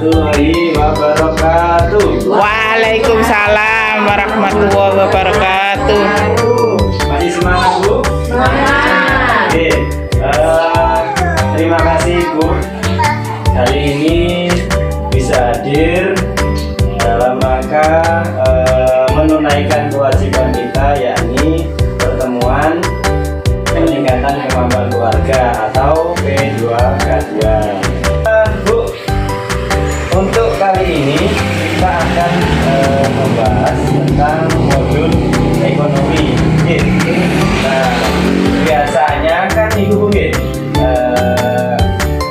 warahmatullahi wabarakatuh. Waalaikumsalam warahmatullahi wabarakatuh. Masih semangat, Bu? Semangat. Oke. Terima kasih, Bu. Hari ini bisa hadir dalam rangka menunaikan kewajiban kita, yakni pertemuan peningkatan kemampuan keluarga atau P2K2. Bu, untuk kali ini kita akan membahas tentang modul ekonomi. Nah, biasanya kan Ibu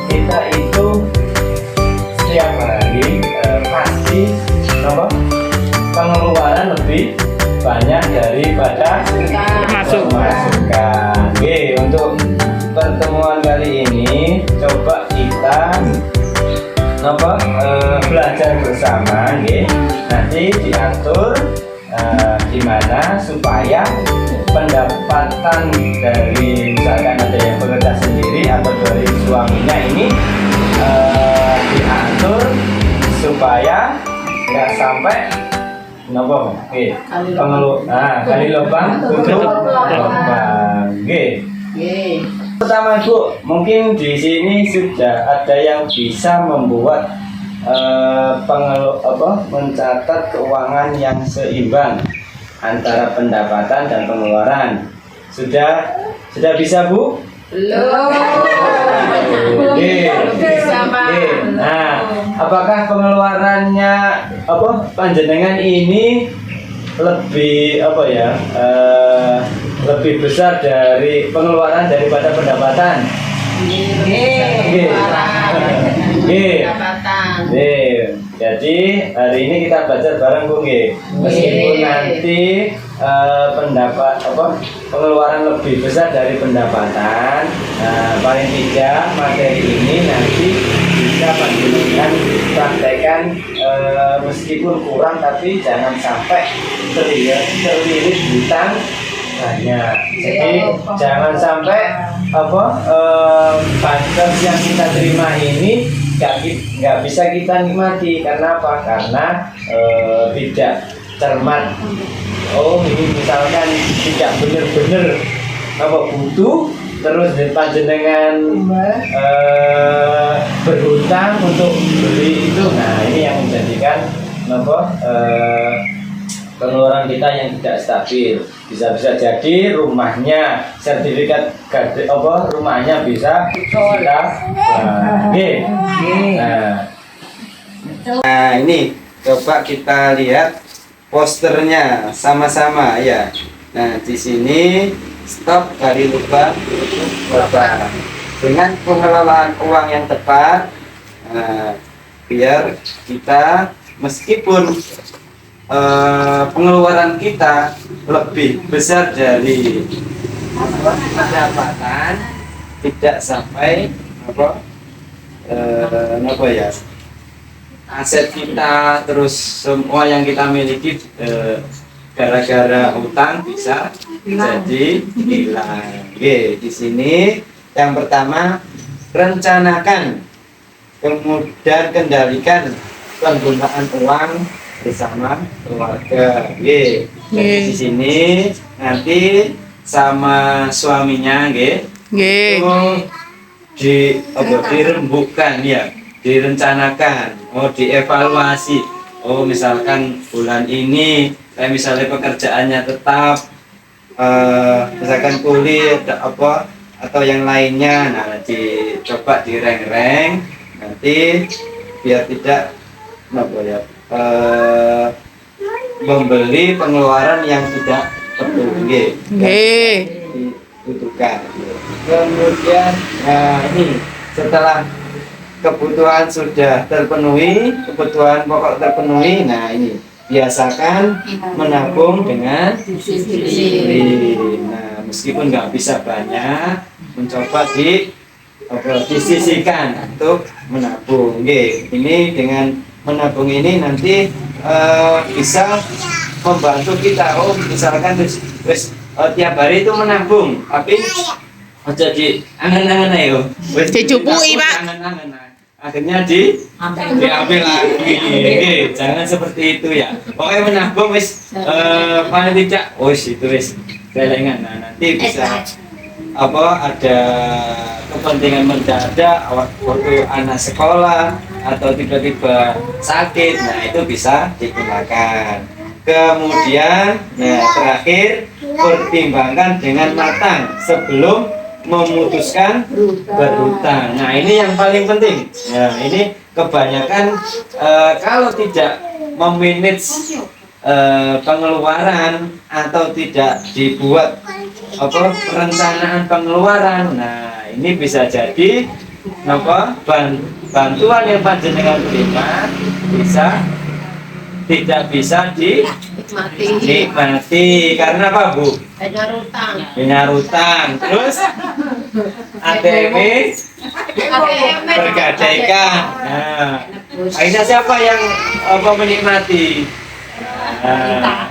kita itu setiap hari pasti pengeluaran lebih banyak daripada pemasukan. Untuk pertemuan kali ini coba kita belajar bersama, nanti diatur gimana supaya pendapatan dari misalkan ada yang bekerja sendiri atau dari suaminya ini diatur supaya nggak sampai kali lubang tutup lubang. Pertama, Bu, mungkin di sini sudah ada yang bisa membuat mencatat keuangan yang seimbang antara pendapatan dan pengeluaran. Sudah bisa, Bu? Belum. Nah, apakah pengeluarannya panjenengan ini lebih lebih besar dari pengeluaran daripada pendapatan? Jadi hari ini kita belajar bareng, Bu. Meskipun nanti pengeluaran lebih besar dari pendapatan, paling tidak materi ini nanti bisa panjenengan praktekkan, meskipun kurang tapi jangan sampai terlilit hutang banyak. Jadi jangan sampai bansos yang kita terima ini nggak bisa kita nikmati. Karena apa? Karena tidak cermat. Ini misalkan tidak benar-benar butuh, terus panjenengan berhutang untuk beli itu. Nah, ini yang menjadikan pengeluaran kita yang tidak stabil. Bisa jadi rumahnya, sertifikat rumahnya bisa kita Nah, ini coba kita lihat posternya sama-sama ya. Nah, di sini stop kali lubang lubang. Dengan pengelolaan uang yang tepat, biar kita meskipun pengeluaran kita lebih besar dari pendapatan, tidak sampai aset kita terus semua yang kita miliki gara-gara hutang bisa jadi hilang. Di sini yang pertama, rencanakan kemudian kendalikan penggunaan uang bersama keluarga. Di sini nanti sama suaminya dirembukkan ya, direncanakan, dievaluasi. Misalkan bulan ini misalnya pekerjaannya tetap misalkan kulit atau yang lainnya, nah dicoba direng-reng nanti biar tidak membeli pengeluaran yang tidak perlu dibutuhkan. Kemudian ini setelah kebutuhan sudah terpenuhi, kebutuhan pokok terpenuhi, nah ini biasakan menabung dengan disiplin. Nah, meskipun nggak bisa banyak, mencoba disisihkan untuk menabung. Ini dengan menabung ini nanti bisa membantu kita. Misalkan tiap hari itu menabung, tapi jadi angan-angan ayo. Dicupui, Pak. akhirnya diambil lagi. Oke, jangan seperti itu ya. Pokoknya menabung wis paling tidak wis itu wis kelengan. Nah, nanti bisa ada kepentingan mendadak waktu anak sekolah atau tiba-tiba sakit, nah itu bisa digunakan. Kemudian terakhir, pertimbangkan dengan matang sebelum memutuskan berhutang. Nah ini yang paling penting. Nah ini kebanyakan kalau tidak memanage pengeluaran atau tidak dibuat perencanaan pengeluaran, nah ini bisa jadi bantuan yang panjenengan terima tidak bisa dinikmati karena apa Bu? Punya rutang, terus ATM bergadaikan. Nah, akhirnya siapa yang menikmati?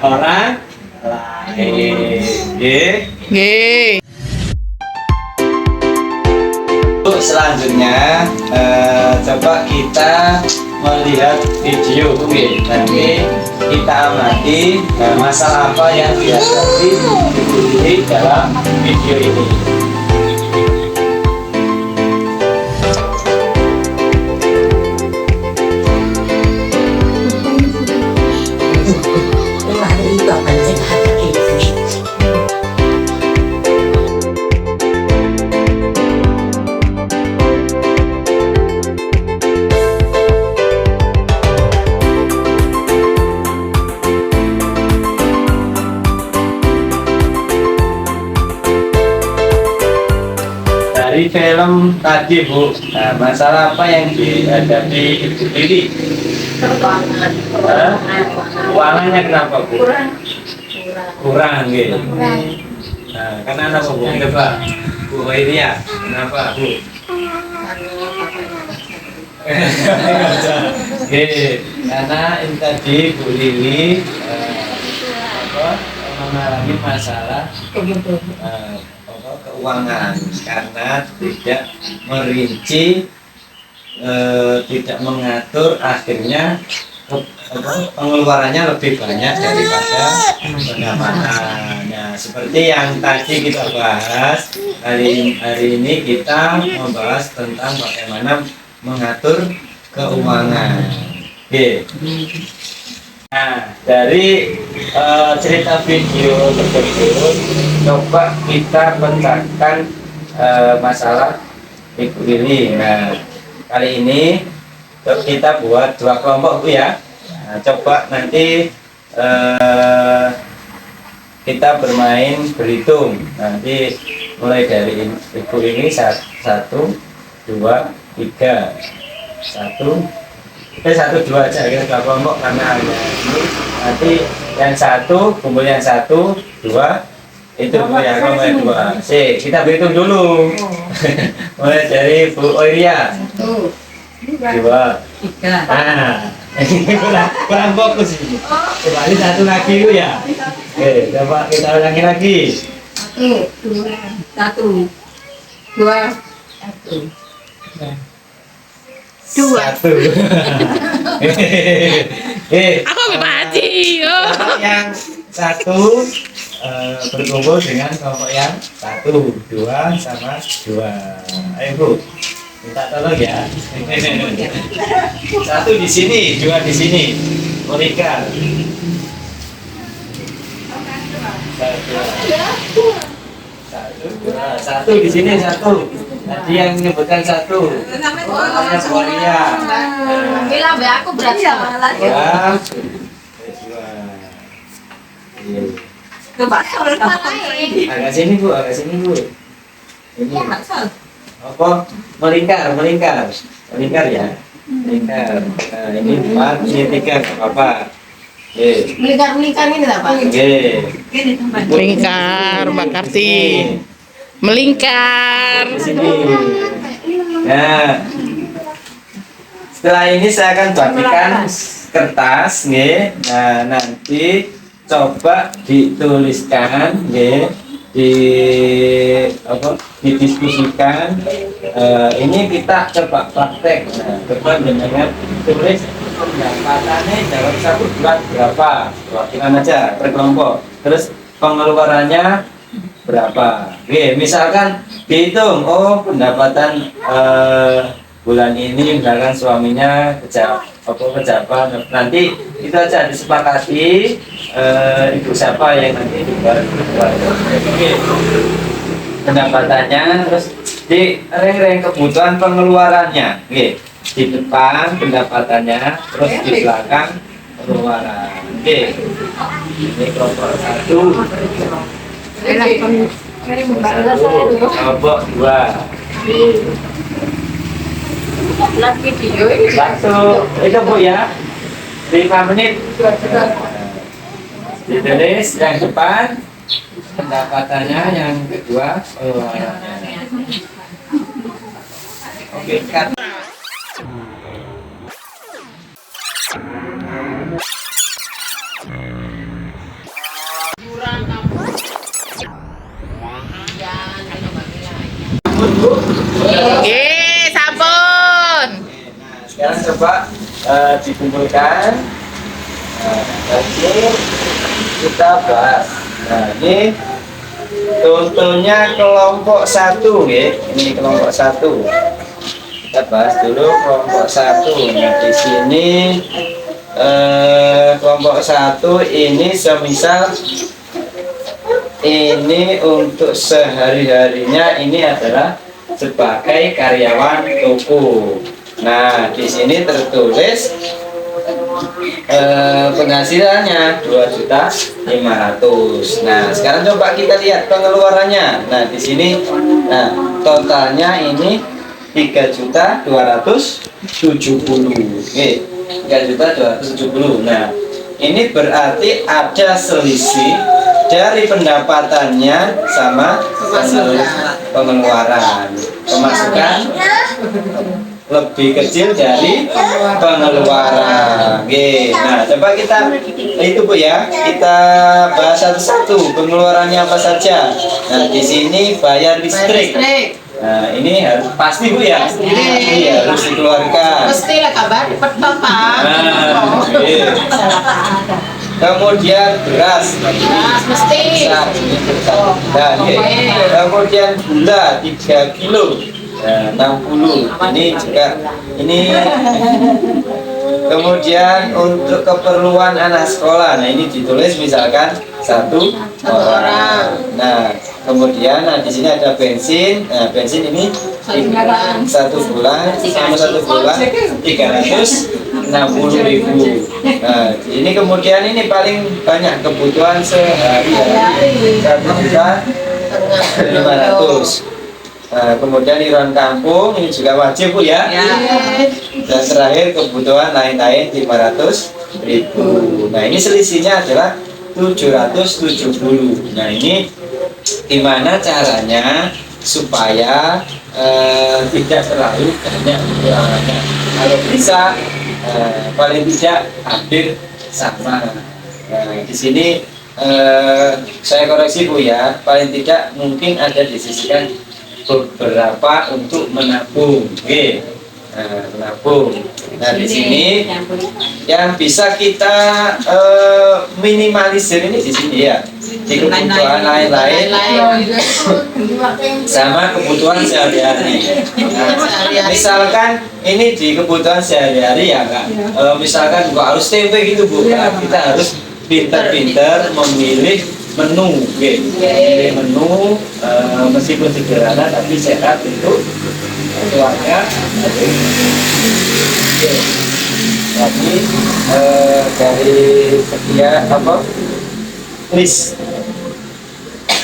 Orang lain. Ye. Selanjutnya coba kita melihat video. Nanti kita amati masalah apa yang dihadapi di dalam video ini. Dari film tadi Bu, nah, masalah apa yang dihadapi Ibu Lili? Keuangannya kenapa Bu? Kurang gitu. Nah, karena apa Bu? Coba Bu Iria, kenapa Bu? Karena ini tadi Bu Lili mengalami masalah keuangan karena tidak merinci, tidak mengatur, akhirnya pengeluarannya lebih banyak daripada pendapatannya. Seperti yang tadi kita bahas, hari ini kita membahas tentang bagaimana mengatur keuangan. Oke. Nah, dari cerita video tersebut, coba kita pecahkan masalah Ibu Lili. Nah, kali ini kita buat 2 kelompok Bu ya. Nah, coba nanti kita bermain berhitung. Nanti mulai dari Ibu Lili 1, 2, 3, 1, 2 aja kita 2 kelompok karena hanya ini. Nanti yang 1 kumpul yang 1, 2 itu Bu ya, kelompok 2. Kita berhitung dulu. Mulai dari Bu Oiria. 1, 2, 3. Nah, ini kurang fokus ini. Kembali 1 lagi Bu ya. Oke, coba kita ulangi lagi. 1, 2, 1, 2, 1. 2. Aku mati. Yang 1 berkumpul dengan kelompok yang 1, 2 sama 2. Ayo Bu, minta tolong ya. 1 di sini, 2 di sini. Monika. 1 di sini 1. Tadi yang menyebutkan 1. Namanya Korea. Bila be aku berat sama lagi. Ya. 2. Agak sini Bu, agak sini Bu. Ini. Apa? Melingkar ya. Melingkar. Nah, ini 4, ini 3, enggak apa-apa. Oke. Melingkar ini apa? Oke. Melingkar, Mbak Karti. Melingkar. Di sini. Nah, setelah ini saya akan bagikan kertas, nggih. Nah, nanti coba dituliskan, nggih, didiskusikan ini kita coba praktek. Nah, coba dengan tulis pendapatannya dalam satu bulan berapa, waktukan aja per kelompok. Terus pengeluarannya berapa. Oke, misalkan dihitung, oh pendapatan bulan ini misalkan suaminya pejabat, nanti itu aja disepakati ibu siapa yang nanti dibayar. Oke, pendapatannya, terus di reng-reng kebutuhan pengeluarannya. Oke, di depan pendapatannya, terus di belakang pengeluaran. Oke, ini kelompok 1, kelompok 2. Lagi video ini. Satu, itu Bu ya, 5 menit. Ditulis yang depan pendapatannya, yang kedua pengeluarannya. Oke, cut. Nggih, sampun. Nah, sekarang coba dikumpulkan. Nanti kita bahas. Nah, ini contohnya kelompok 1, ya. Ini kelompok 1. Kita bahas dulu kelompok 1. Nah, di sini kelompok 1 ini semisal ini untuk sehari-harinya ini adalah sebagai karyawan toko. Nah, di sini tertulis penghasilannya 2.500.000. Nah, sekarang coba kita lihat pengeluarannya. Nah, di sini totalnya ini 3.270.000. Oke, 3.270.000. Nah, ini berarti ada selisih dari pendapatannya sama pengeluaran. Pemasukan lebih kecil dari pengeluaran. Oke, nah coba kita itu Bu ya, kita bahas satu-satu pengeluarannya apa saja. Nah, di sini bayar listrik. Nah, ini harus pasti Bu ya, pasti harus dikeluarkan. Mesti lah kabar dapat bapak. Nah, iya. Kemudian beras, Mesti. nah, kemudian gula 3 kilo, 60. Ini juga ini. Kemudian untuk keperluan anak sekolah, nah ini ditulis misalkan 1 orang. Nah, kemudian di sini ada bensin. Nah, bensin ini 1 bulan sama 1 bulan 360.000. Nah, ini kemudian ini paling banyak kebutuhan sehari-hari 1.500.000. Nah, kemudian iuran kampung ini juga wajib Bu ya. Dan terakhir kebutuhan lain-lain 500.000. Nah, ini selisihnya adalah 770. Nah, ini gimana caranya supaya tidak terlalu banyak kekurangannya. Kalau bisa paling tidak hampir sama. Nah, di sini saya koreksi Bu ya, paling tidak mungkin ada disisihkan beberapa untuk menabung. Oke. Nah, menabung. Nah, di sini yang bisa kita minimalisir ini di sini ya. Di kebutuhan lain-lain sama kebutuhan sehari-hari. Nah, misalkan ini di kebutuhan sehari-hari ya Kak. Misalkan kok harus tempe gitu Bu. Kita harus pintar-pintar memilih menu, memilih menu meskipun sederhana tapi sehat untuk keluarga. Tapi dari sekian list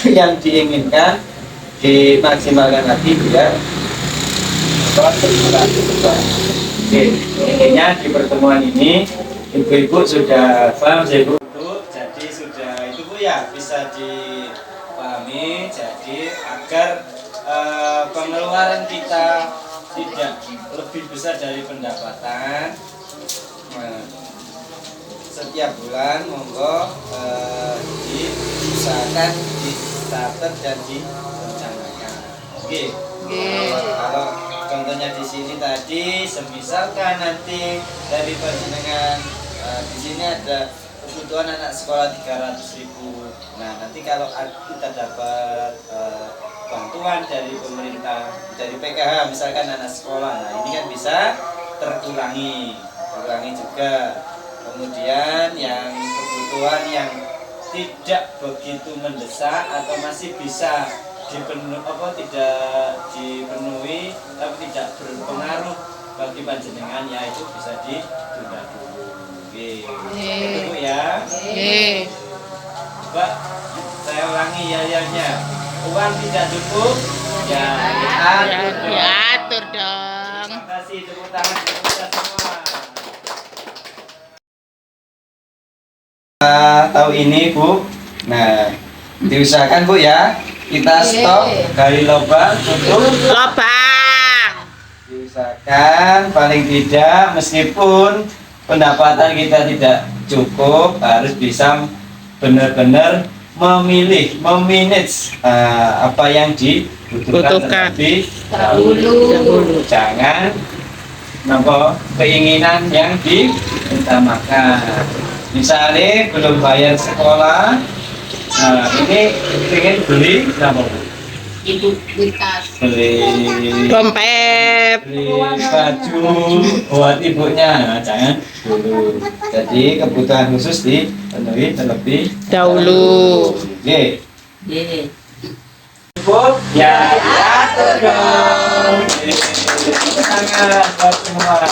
yang diinginkan dimaksimalkan lagi biar terbuka. Intinya di pertemuan ini ibu-ibu sudah paham sih Bu. Jadi sudah itu Bu ya, bisa dipahami. Jadi agar pengeluaran kita tidak lebih besar dari pendapatan. Nah, setiap bulan monggo diusahakan dicatat dan direncanakan. Oke. Nggih. Kalau contohnya di sini tadi, semisalkan nanti dari panjenengan di sini ada kebutuhan anak sekolah 300.000. Nah, nanti kalau kita dapat bantuan dari pemerintah, dari PKH misalkan anak sekolah, nah ini kan bisa terkurangi juga. Kemudian yang kebutuhan yang tidak begitu mendesak atau masih bisa tidak dipenuhi tapi tidak berpengaruh bagi panjenengan, ya itu bisa ditunda dulu. Oke. Itu Bu ya. Nggih. Mbak, saya ulangi ya. Uang tidak cukup, ya diatur. Diatur dong. Terima kasih, tepuk tangan untuk kita semua. Tahu ini Bu, nah diusahakan Bu ya, kita stop gali lubang untuk Lobang. diusahakan paling tidak meskipun pendapatan kita tidak cukup harus bisa benar-benar memanage apa yang dibutuhkan terlebih dahulu. Jangan keinginan yang diutamakan. Misalnya belum bayar sekolah, ini ingin beli apa? Ibu tas. Beli Dompet. baju buat ibunya. Nah, jangan dulu. Jadi kebutuhan khusus dipenuhi terlebih Dahulu. Oke. Nggih. Cukup? Ya, atur dong. Oke. Tepuk tangan buat semua.